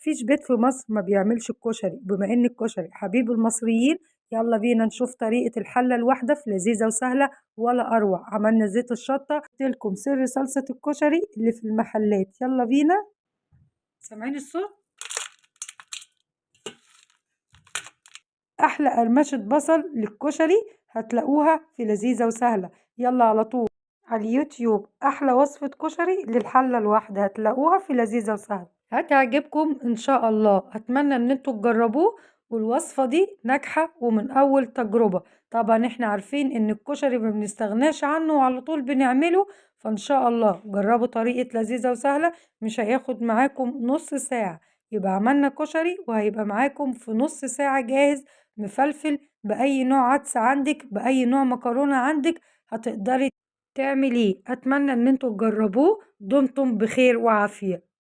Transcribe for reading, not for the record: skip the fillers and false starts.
مفيش بيت في مصر ما بيعملش الكشري، بما إن الكشري حبيب المصريين يلا بينا نشوف طريقة الحلة الواحدة في لذيذة وسهلة ولا أروع. عملنا زيت الشطة، قلت لكم سر صلصة الكشري اللي في المحلات. يلا بينا. سامعين الصوت؟ أحلى قرمشة بصل للكشري هتلاقوها في لذيذة وسهلة. يلا على طول على اليوتيوب أحلى وصفة كشري للحلة الواحدة هتلاقوها في لذيذة وسهلة، هتعجبكم إن شاء الله. أتمنى إن انتوا تجربوه، والوصفة دي ناجحة ومن أول تجربة. طبعا احنا عارفين إن الكشري ما بنستغناش عنه وعلى طول بنعمله، فإن شاء الله جربوا طريقة لذيذة وسهلة. مش هياخد معاكم نص ساعة يبقى عملنا كشري، وهيبقى معاكم في نص ساعة جاهز مفلفل بأي نوع عدس عندك، بأي نوع مكرونة عندك هتقدري تعمليه. أتمنى إن انتوا تجربوه. دمتم بخير وعافية.